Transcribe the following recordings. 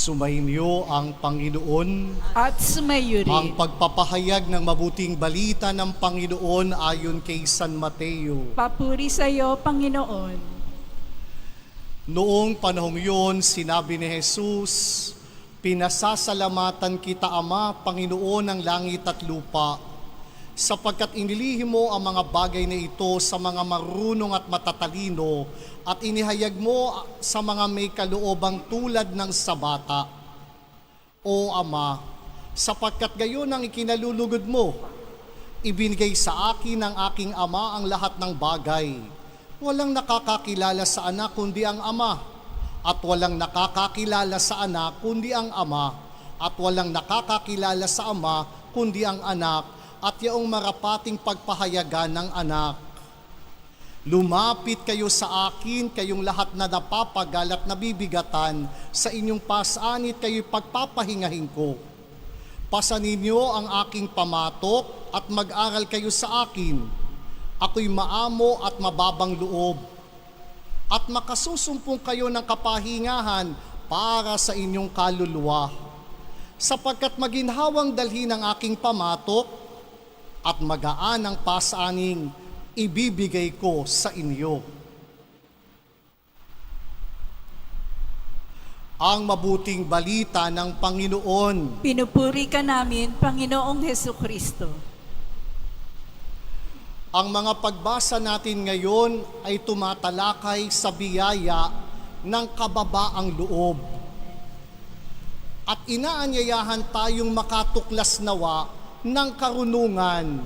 Sumainyo ang Panginoon. At sumayo Ang rin. pagpapahayag ng mabuting balita ng Panginoon ayon kay San Mateo. Papuri sa iyo, Panginoon. Noong panahong yun, sinabi ni Jesus, "Pinasasalamatan kita, Ama, Panginoon ng langit at lupa, sapagkat inilihim mo ang mga bagay na ito sa mga marunong at matatalino at inihayag mo sa mga may kaloobang tulad ng sa bata. O Ama, sapagkat gayon ang ikinalulugod mo, ibinigay sa akin ng aking Ama ang lahat ng bagay. Walang nakakakilala sa anak kundi ang Ama, at walang nakakakilala sa anak kundi ang Ama, at walang nakakakilala sa Ama kundi ang anak, at yaong marapating pagpahayagan ng anak. Lumapit kayo sa akin, kayong lahat na napapagal at nabibigatan, sa inyong pasanit kayo'y pagpapahingahin ko. Pasanin niyo ang aking pamatok at mag-aral kayo sa akin. Ako'y maamo at mababang loob, at makasusumpong kayo ng kapahingahan para sa inyong kaluluwa. Sapagkat maginhawang dalhin ang aking pamatok at magaan ang pasaning ibibigay ko sa inyo." Ang mabuting balita ng Panginoon. Pinupuri ka namin, Panginoong Hesukristo. Ang mga pagbasa natin ngayon ay tumatalakay sa biyaya ng kababaang loob. At inaanyayahan tayong makatuklas nawa ng karunungan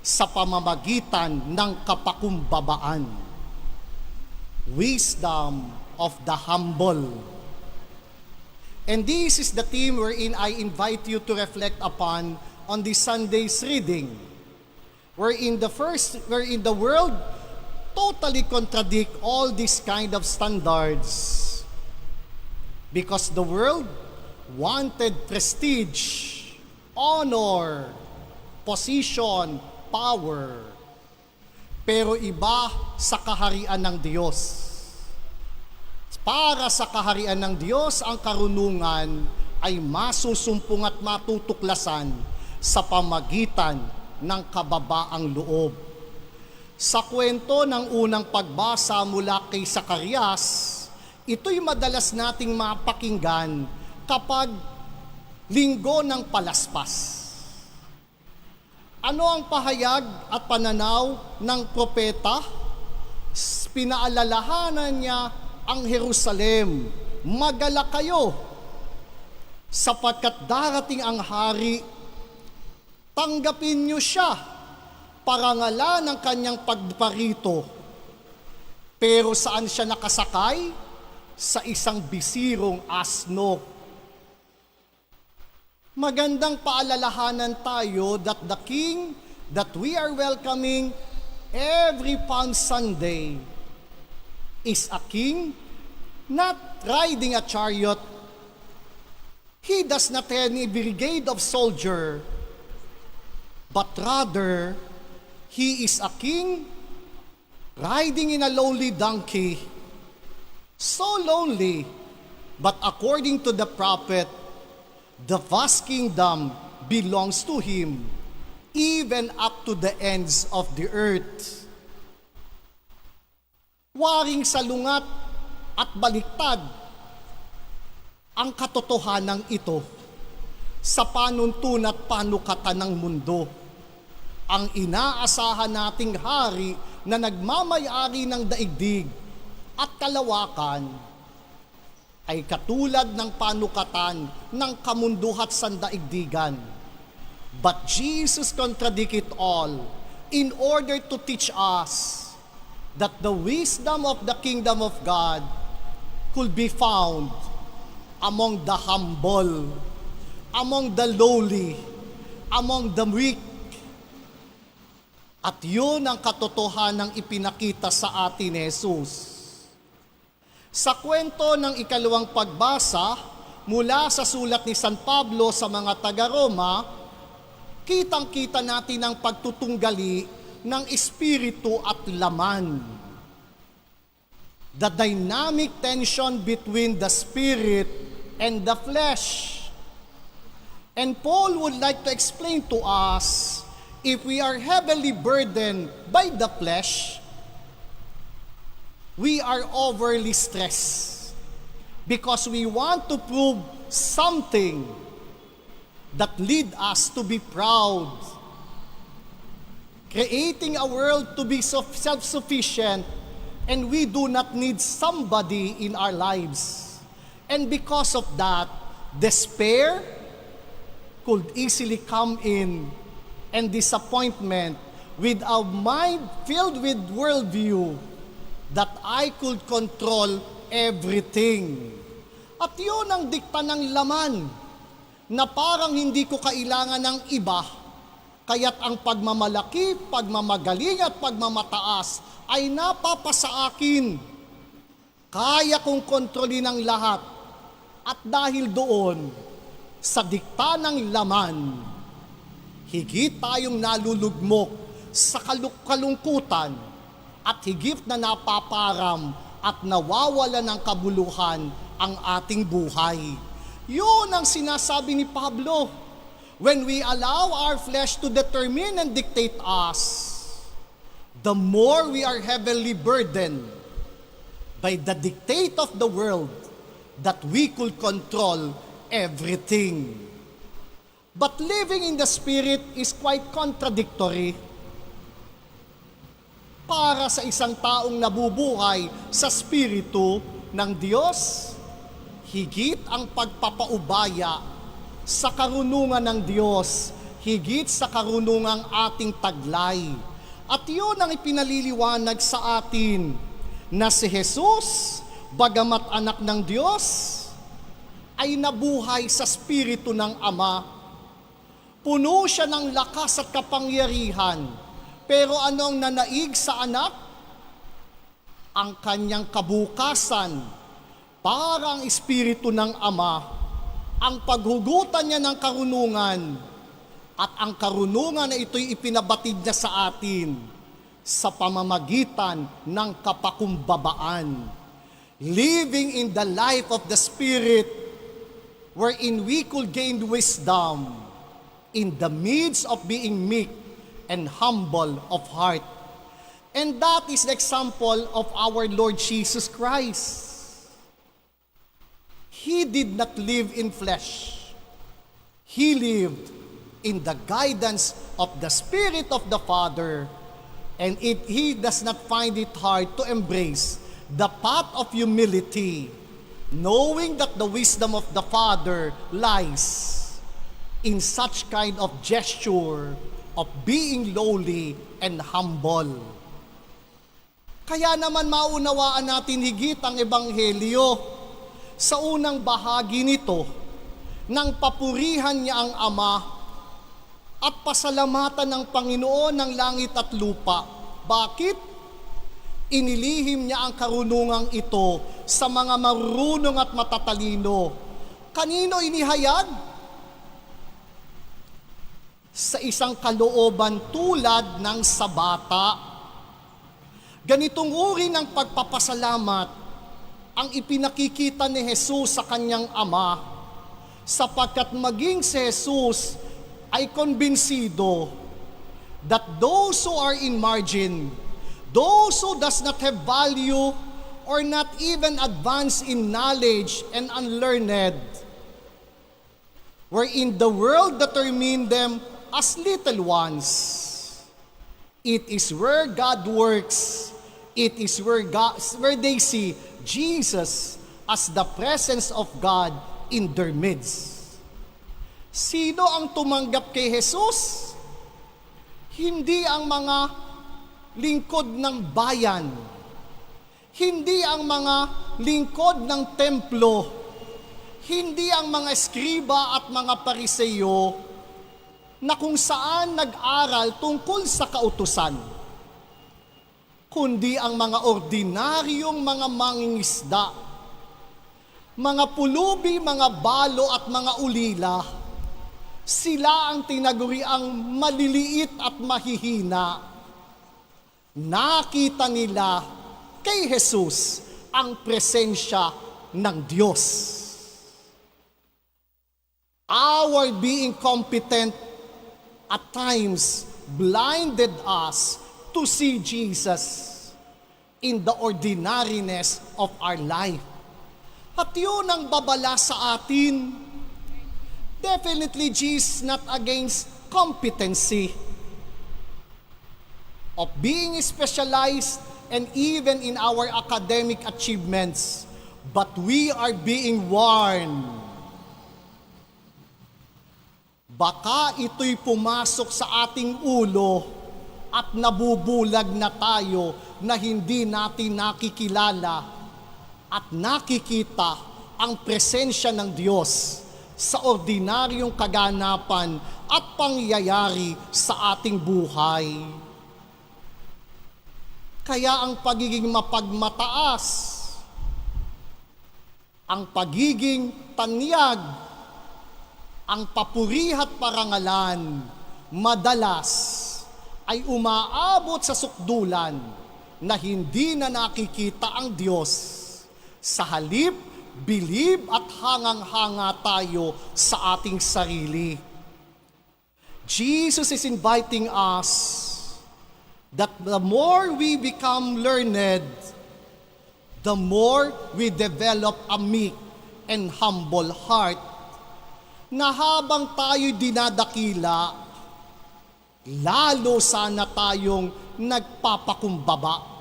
sa pamamagitan ng kapakumbabaan. Wisdom of the humble. And this is the theme wherein I invite you to reflect upon on this Sunday's reading, wherein the world totally contradict all these kind of standards, because the world wanted prestige, honor, position, power. Pero iba sa kaharian ng Diyos. Para sa kaharian ng Diyos, ang karunungan ay masusumpong at matutuklasan sa pamagitan ng kababaang loob. Sa kwento ng unang pagbasa mula kay Zacarias, ito'y madalas nating mapakinggan kapag linggo ng palaspas. Ano ang pahayag at pananaw ng propeta? Pinaalalahanan niya ang Jerusalem, "Magala kayo, sapagkat darating ang hari. Tanggapin niyo siya, parangalan ng kanyang pagparito." Pero saan siya nakasakay? Sa isang bisirong asno. Magandang paalalahanan tayo that the King that we are welcoming every Palm Sunday is a king not riding a chariot. He does not have any brigade of soldier, but rather he is a king riding in a lowly donkey. So lonely, but according to the prophet, the vast kingdom belongs to him, even up to the ends of the earth. Waring salungat at baliktad ang katotohanan ito sa panuntun at panukatan ng mundo. Ang inaasahan nating hari na nagmamayari ng daigdig at kalawakan ay katulad ng panukatan ng kamunduhat sandaigdigan. But Jesus contradict it all in order to teach us that the wisdom of the kingdom of God could be found among the humble, among the lowly, among the weak. At yun ang katotohanang ipinakita sa atin ni Jesus. Sa kwento ng ikalawang pagbasa, mula sa sulat ni San Pablo sa mga taga-Roma, kitang-kita natin ang pagtutunggali ng espiritu at laman. The dynamic tension between the spirit and the flesh. And Paul would like to explain to us, if we are heavily burdened by the flesh, we are overly stressed because we want to prove something that lead us to be proud, creating a world to be self-sufficient, and we do not need somebody in our lives. And because of that, despair could easily come in, and disappointment, with a mind filled with worldview that I could control everything. At yun ang dikta ng laman, na parang hindi ko kailangan ng iba, kaya't ang pagmamalaki, pagmamagaling at pagmamataas ay napapasa akin. Kaya kong kontrolin ang lahat, at dahil doon, sa dikta ng laman, higit tayong nalulugmok sa kalungkutan at higit na napaparam at nawawala ng kabuluhan ang ating buhay. Yun ang sinasabi ni Pablo. When we allow our flesh to determine and dictate us, the more we are heavily burdened by the dictate of the world that we could control everything. But living in the Spirit is quite contradictory. Para sa isang taong nabubuhay sa Espiritu ng Diyos, higit ang pagpapaubaya sa karunungan ng Diyos, higit sa karunungang ating taglay. At yun ang ipinaliliwanag sa atin, na si Jesus, bagamat anak ng Diyos, ay nabuhay sa Espiritu ng Ama. Puno siya ng lakas at kapangyarihan. Pero anong nanaig sa anak? Ang kanyang kabukasan, parang Espiritu ng Ama, ang paghugutan niya ng karunungan, at ang karunungan na ito'y ipinabatid niya sa atin sa pamamagitan ng kapakumbabaan. Living in the life of the Spirit, wherein we could gain wisdom in the midst of being meek and humble of heart. And that is the example of our Lord Jesus Christ. He did not live in flesh. He lived in the guidance of the Spirit of the Father, and he does not find it hard to embrace the path of humility, knowing that the wisdom of the Father lies in such kind of gesture of being lowly and humble. Kaya naman maunawaan natin higit ang Ebanghelyo sa unang bahagi nito, nang papurihan niya ang Ama at pasalamatan ng Panginoon ng langit at lupa. Bakit? Inilihim niya ang karunungang ito sa mga marunong at matatalino. Kanino inihayag? Sa isang kalooban tulad ng sa bata. Ganitong uri ng pagpapasalamat ang ipinakikita ni Jesus sa kanyang Ama, sapagkat maging si Jesus ay konbinsido that those who are in margin, those who does not have value or not even advanced in knowledge and unlearned, wherein the world determine them as little ones. It is where God works. It is where they see Jesus as the presence of God in their midst. Sino ang tumanggap kay Jesus? Hindi ang mga lingkod ng bayan. Hindi ang mga lingkod ng templo. Hindi ang mga eskriba at mga pariseyo na kung saan nag-aral tungkol sa kautusan, kundi ang mga ordinaryong mga mangingisda, mga pulubi, mga balo at mga ulila. Sila ang tinaguriang maliliit at mahihina. Nakita nila kay Jesus ang presensya ng Diyos. our being competent at times blinded us to see Jesus in the ordinariness of our life. At yun ang babala sa atin. Definitely, Jesus not against competency of being specialized and even in our academic achievements. But we are being warned. Baka ito'y pumasok sa ating ulo at nabubulag na tayo na hindi natin nakikilala at nakikita ang presensya ng Diyos sa ordinaryong kaganapan at pangyayari sa ating buhay. Kaya ang pagiging mapagmataas, ang pagiging tanyag, ang papurihat parangalan, madalas ay umaabot sa sukdulan na hindi na nakikita ang Diyos. Sa halip, bilib at hangang-hanga tayo sa ating sarili. Jesus is inviting us that the more we become learned, the more we develop a meek and humble heart, na habang tayo'y dinadakila, lalo sana tayong nagpapakumbaba.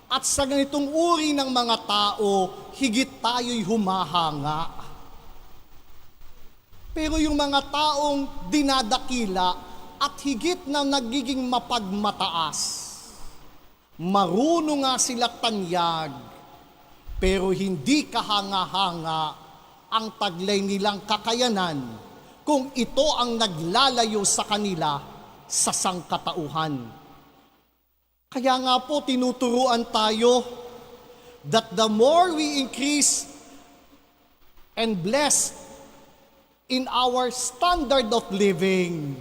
At sa ganitong uri ng mga tao, higit tayo'y humahanga. Pero yung mga taong dinadakila at higit na nagiging mapagmataas, marunong nga sila tanyag, pero hindi kahanga-hanga ang taglay nilang kakayanan kung ito ang naglalayo sa kanila sa sangkatauhan. Kaya nga po tinuturuan tayo that the more we increase and bless in our standard of living,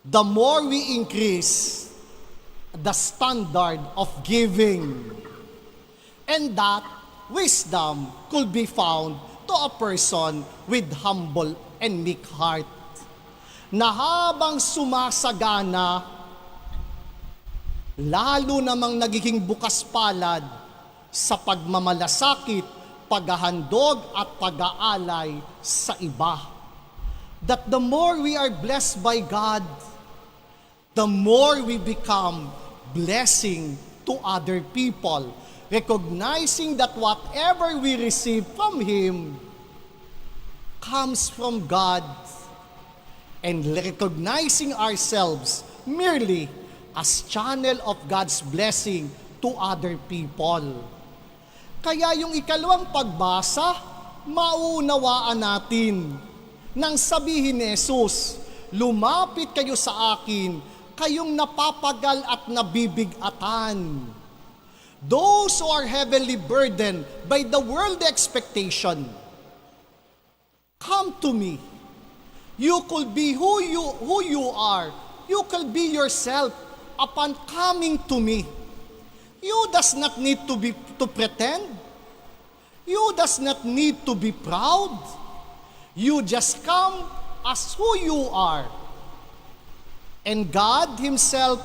the more we increase the standard of giving. And that wisdom could be found to a person with humble and meek heart, na habang sumasagana, lalo namang nagiging bukas palad sa pagmamalasakit, paghahandog at pag-aalay sa iba. That the more we are blessed by God, the more we become blessing to other people, recognizing that whatever we receive from Him comes from God, and recognizing ourselves merely as channel of God's blessing to other people. Kaya yung ikalawang pagbasa, mauunawaan natin nang sabihin ni Jesus, lumapit kayo sa akin, kayong napapagal at nabibigatan. Those who are heavily burdened by the world expectation, come to me. You could be who you are. You could be yourself upon coming to me. You does not need to pretend. You does not need to be proud. You just come as who you are. And God Himself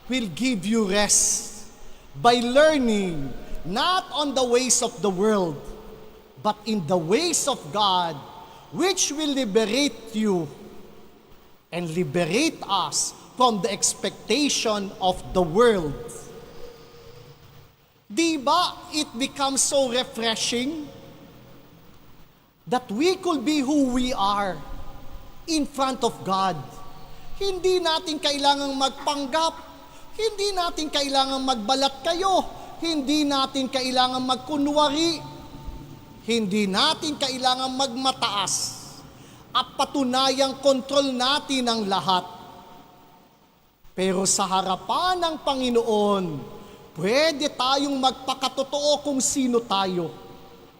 will give you rest by learning not on the ways of the world, but in the ways of God, which will liberate you and liberate us from the expectation of the world. Di ba it becomes so refreshing that we could be who we are in front of God. Hindi natin kailangang magpanggap. Hindi natin kailangang magbalat kayo. Hindi natin kailangang magkunwari. Hindi natin kailangang magmataas. At patunayang kontrol natin ang lahat. Pero sa harapan ng Panginoon, pwede tayong magpakatotoo kung sino tayo.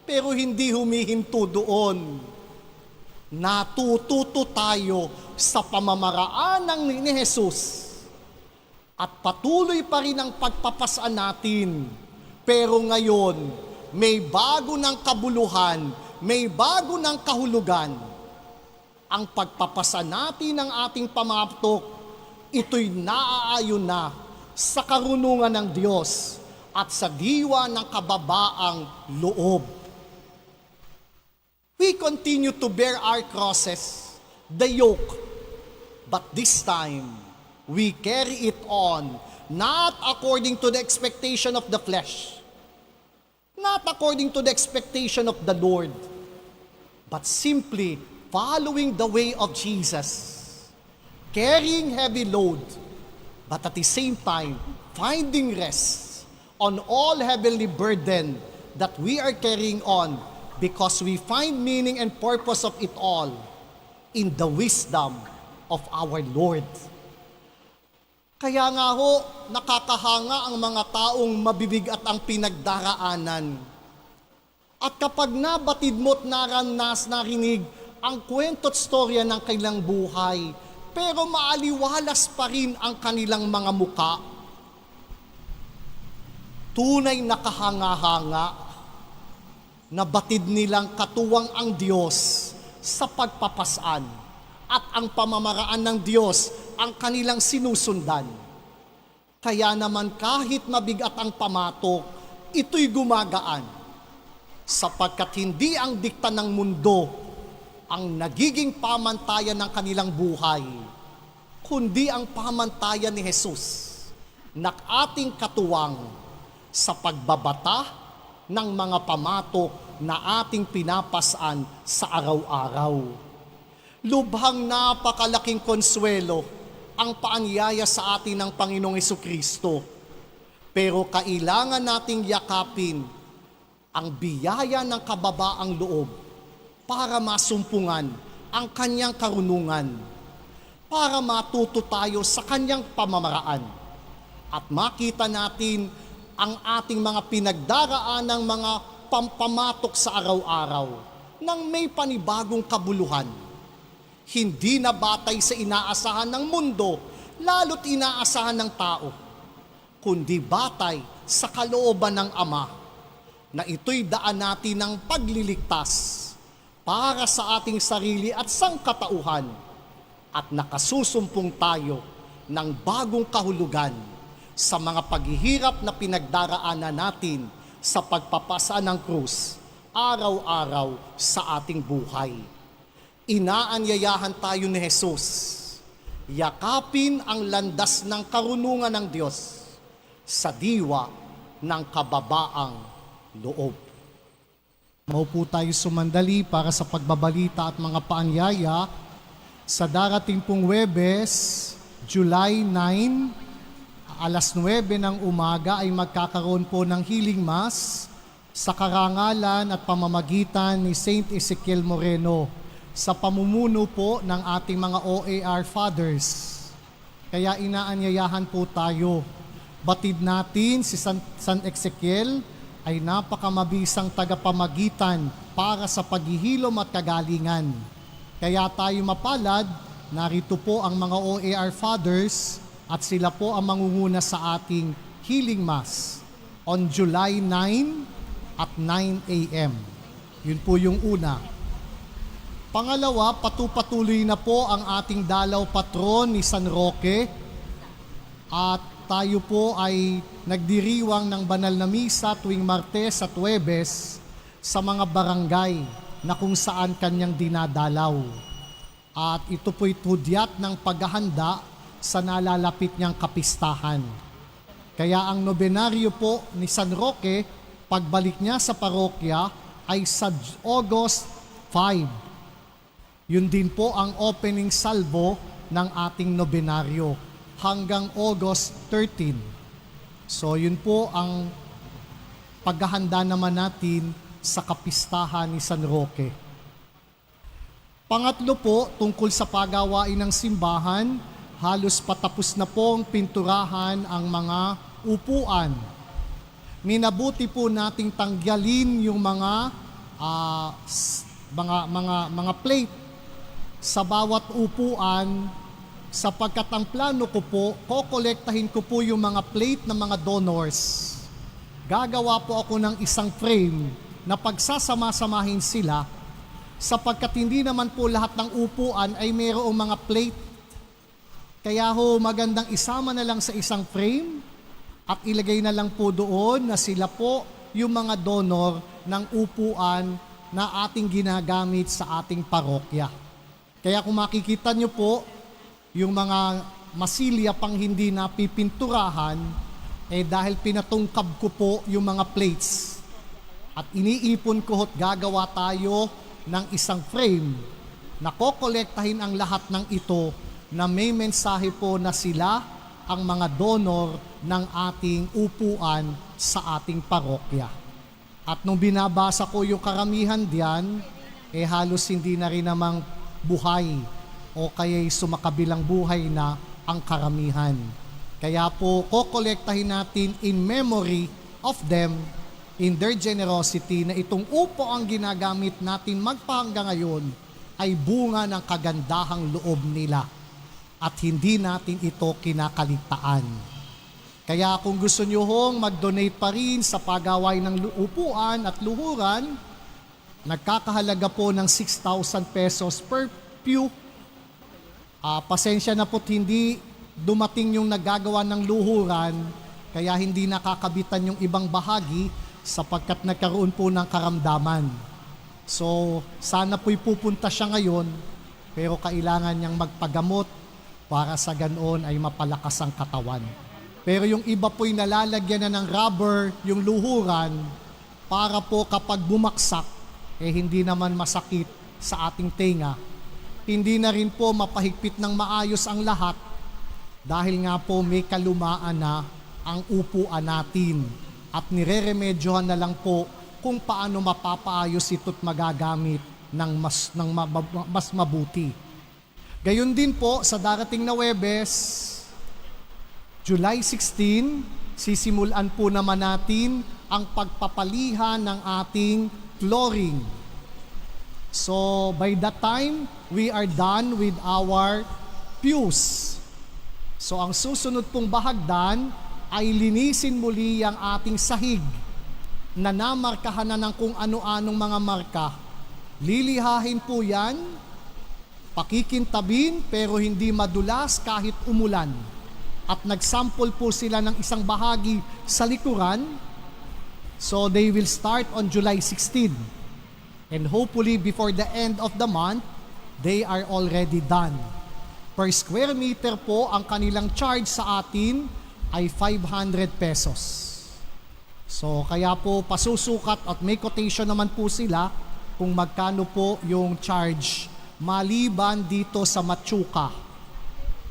Pero hindi humihinto doon. Natututo tayo sa pamamaraan ni Jesus. At patuloy pa rin ang pagpapasaan natin. Pero ngayon, may bago ng kabuluhan, may bago ng kahulugan. ang pagpapasa natin ng ating pamatok, ito'y naaayon na sa karunungan ng Diyos at sa diwa ng kababaang loob. We continue to bear our crosses, the yoke, but this time, we carry it on, not according to the expectation of the flesh, not according to the expectation of the Lord, but simply following the way of Jesus, carrying heavy load, but at the same time, finding rest on all heavenly burden that we are carrying on because we find meaning and purpose of it all in the wisdom of our Lord. Kaya nga ho, nakakahanga ang mga taong mabibigat ang pinagdaraanan. At kapag nabatid mo't narinig ang kwento't storya ng kanilang buhay, pero maaliwalas pa rin ang kanilang mga muka, tunay na kahanga-hanga, na batid nilang katuwang ang Diyos sa pagpapasaan at ang pamamaraan ng Diyos ang kanilang sinusundan. Kaya naman kahit mabigat ang pamatok, ito'y gumagaan sapagkat hindi ang dikta ng mundo ang nagiging pamantayan ng kanilang buhay, kundi ang pamantayan ni Jesus na ating katuwang sa pagbabata ng mga pamatok na ating pinapasaan sa araw-araw. Lubhang napakalaking konsuelo ang paanyaya sa atin ng Panginoong Hesukristo. Pero kailangan nating yakapin ang biyaya ng kababaang loob para masumpungan ang kanyang karunungan, para matuto tayo sa kanyang pamamaraan at makita natin ang ating mga pinagdaraan ng mga pampamatok sa araw-araw nang may panibagong kabuluhan. Hindi na batay sa inaasahan ng mundo, lalo't inaasahan ng tao, kundi batay sa kalooban ng Ama na ito'y daan natin ng pagliligtas para sa ating sarili at sangkatauhan at nakasusumpong tayo ng bagong kahulugan sa mga paghihirap na pinagdaraanan natin sa pagpapasa ng krus araw-araw sa ating buhay. Inaanyayahan tayo ni Jesus, yakapin ang landas ng karunungan ng Diyos sa diwa ng kababaang loob. Maupo tayo sumandali para sa pagbabalita at mga paanyaya sa darating pong Huwebes, July 9, alas 9 ng umaga ay magkakaroon po ng healing mass sa karangalan at pamamagitan ni Saint Ezekiel Moreno sa pamumuno po ng ating mga OAR Fathers. Kaya inaanyayahan po tayo. Batid natin si San Ezekiel ay napakamabisang tagapamagitan para sa paghihilom at kagalingan. Kaya tayo mapalad, narito po ang mga OAR Fathers at sila po ang mangunguna sa ating healing mass on July 9 at 9 a.m. Yun po yung una. Pangalawa, patuloy na po ang ating dalaw patron ni San Roque at tayo po ay nagdiriwang ng banal na misa tuwing Martes at Huwebes sa mga barangay na kung saan kanyang dinadalaw. At ito po'y tudyat ng paghahanda sa nalalapit niyang kapistahan. Kaya ang nobenaryo po ni San Roque, pagbalik niya sa parokya ay sa August 5. Yun din po ang opening salvo ng ating nobenaryo hanggang August 13. So yun po ang paghahanda naman natin sa kapistahan ni San Roque. Pangatlo po, tungkol sa pagawain ng simbahan, halos patapos na pong pinturahan ang mga upuan. Minabuti po nating tanggalin yung mga plate sa bawat upuan sapagkat ang plano ko po, kokolektahin ko po yung mga plate ng mga donors. Gagawa po ako ng isang frame na pagsasama-samahin sila sapagkat hindi naman po lahat ng upuan ay mayroong mga plate. Kaya ho, magandang isama na lang sa isang frame at ilagay na lang po doon na sila po yung mga donor ng upuan na ating ginagamit sa ating parokya. Kaya kung makikita nyo po, yung mga masilya pang hindi napipinturahan, dahil pinatungkab ko po yung mga plates. At iniipon ko ho't gagawa tayo ng isang frame na kokolektahin ang lahat ng ito na may mensahe po na sila ang mga donor ng ating upuan sa ating parokya. At nung binabasa ko yung karamihan diyan, halos hindi na rin namang buhay o kaya'y sumakabilang buhay na ang karamihan. Kaya po, kokolektahin natin in memory of them, in their generosity, na itong upo ang ginagamit natin magpahanggang ngayon ay bunga ng kagandahang loob nila. At hindi natin ito kinakaligtaan. Kaya kung gusto nyo hong mag-donate pa rin sa pagaway ng upuan at luhuran, nagkakahalaga po ng 6,000 pesos per pew. Pasensya na po't hindi dumating yung naggagawa ng luhuran, kaya hindi nakakabitan yung ibang bahagi sapagkat nagkaroon po ng karamdaman. So, sana po'y pupunta siya ngayon, pero kailangan niyang magpagamot para sa ganoon ay mapalakas ang katawan. Pero yung iba po'y nalalagyan na ng rubber yung luhuran para po kapag bumaksak, hindi naman masakit sa ating tenga. Hindi na rin po mapahigpit ng maayos ang lahat dahil nga po may kalumaan na ang upuan natin at nireremedyohan na lang po kung paano mapapaayos ito't magagamit ng mas mabuti. Gayon din po sa darating na Huwebes, July 16, sisimulan po naman natin ang pagpapalihan ng ating flooring. So by that time, we are done with our pews. So ang susunod pong bahagdan ay linisin muli ang ating sahig na namarkahan na ng kung ano-anong mga marka. Lilihahin po yan, pakikintabin pero hindi madulas kahit umulan. At nagsample po sila ng isang bahagi sa likuran. So they will start on July 16. And hopefully before the end of the month, they are already done. Per square meter po, ang kanilang charge sa atin ay 500 pesos. So kaya po pasusukat at may quotation naman po sila kung magkano po yung charge maliban dito sa Machuca.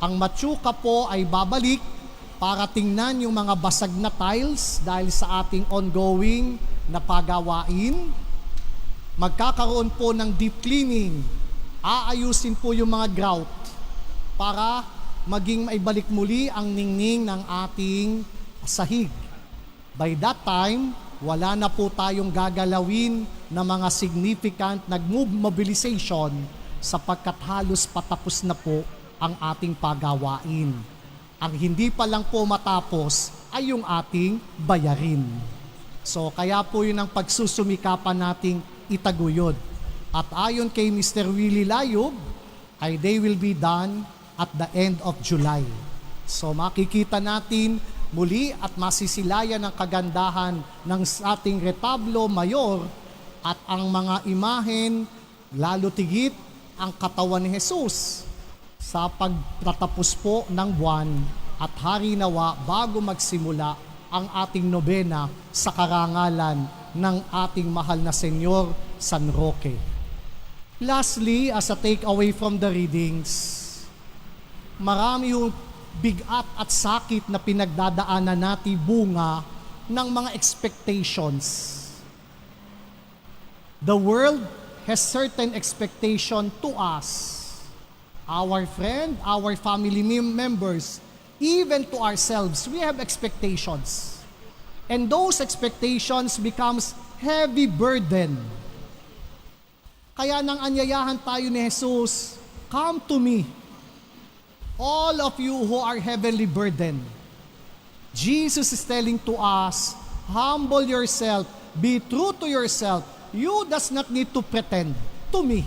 Ang Machuca po ay babalik para tingnan yung mga basag na tiles dahil sa ating ongoing na pagawain. Magkakaroon po ng deep cleaning. Aayusin po yung mga grout para maging maibalik muli ang ningning ng ating sahig. By that time, wala na po tayong gagalawin na mga significant mobilization sapagkat halos patapos na po ang ating pagawain. Ang hindi pa lang po matapos ay yung ating bayarin. So kaya po yun ang pagsusumikapan nating itaguyod. At ayon kay Mr. Willie Layog, ay they will be done at the end of July. So makikita natin muli at masisilayan ang kagandahan ng ating retablo mayor at ang mga imahen, lalo tigit ang katawan ni Jesus sa pagtatapos po ng buwan at hari nawa bago magsimula ang ating nobena sa karangalan ng ating mahal na Senyor San Roque. Lastly, as a takeaway from the readings, marami yung bigat at sakit na pinagdadaanan natin bunga ng mga expectations. The world has certain expectation to us, our friend, our family members, even to ourselves. We have expectations. And those expectations becomes heavy burden. Kaya nang anyayahan tayo ni Jesus, come to me, all of you who are heavenly burdened. Jesus is telling to us, humble yourself, be true to yourself. You does not need to pretend. to me.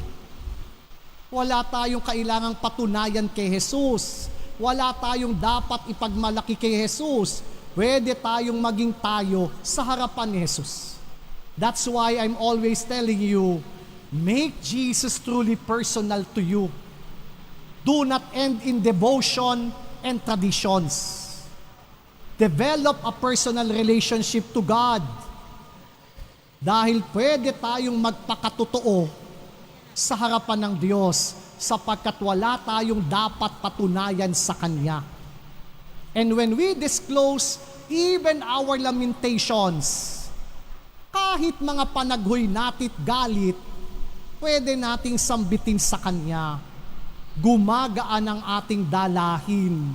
Wala tayong kailangang patunayan kay Jesus. Wala tayong dapat ipagmalaki kay Jesus. Pwede tayong maging tayo sa harapan ni Jesus. That's why I'm always telling you, make Jesus truly personal to you. Do not end in devotion and traditions. Develop a personal relationship to God. Dahil pwede tayong magpakatotoo sa harapan ng Diyos sapagkat wala tayong dapat patunayan sa Kanya. And when we disclose even our lamentations, kahit mga panaghoy natit galit, pwede nating sambitin sa Kanya. Gumagaan ang ating dalahin.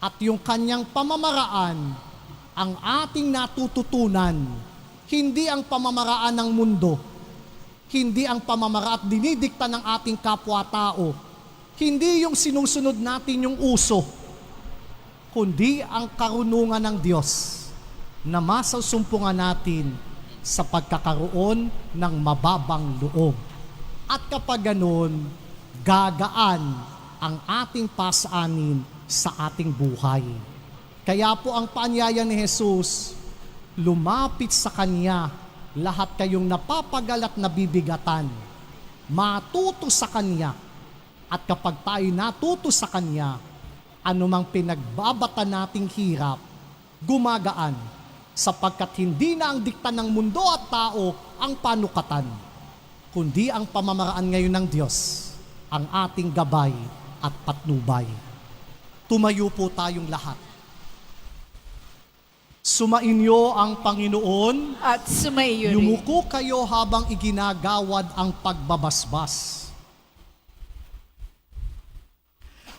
At yung Kanyang pamamaraan, ang ating natututunan, hindi ang pamamaraan ng mundo, hindi ang pamamaraan at dinidikta ng ating kapwa-tao, hindi yung sinusunod natin yung uso, kundi ang karunungan ng Diyos na masusumpungan natin sa pagkakaroon ng mababang loob. At kapag ganun, gagaan ang ating pasanin sa ating buhay. Kaya po ang paanyaya ni Jesus, lumapit sa Kanya lahat kayong napapagal at nabibigatan. Matuto sa Kanya. At kapag tayo natuto sa Kanya, anumang pinagbabata nating hirap, gumagaan, sapagkat hindi na ang dikta ng mundo at tao ang panukatan, kundi ang pamamaraan ngayon ng Diyos, ang ating gabay at patnubay. Tumayo po tayong lahat. Sumainyo ang Panginoon, At sumayo rin. yumuko kayo habang iginagawad ang pagbabasbas.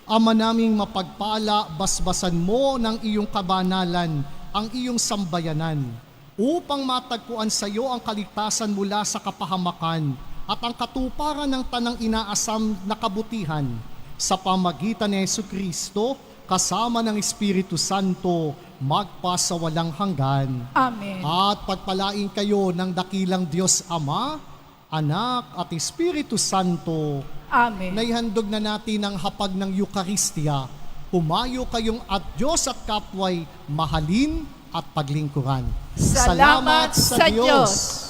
Ama naming mapagpala, basbasan mo ng iyong kabanalan ang iyong sambayanan upang matagpuan sa iyo ang kaligtasan mula sa kapahamakan at ang katuparan ng tanang inaasam na kabutihan sa pamagitan ni Jesucristo kasama ng Espiritu Santo magpasawalang hanggan. Amen. At pagpalain kayo ng dakilang Diyos Ama, Anak at Espiritu Santo. Amen. Naihandog na natin ang hapag ng Eucharistia. Humayo kayong at Diyos at kapway mahalin at paglingkuran. Salamat sa Diyos.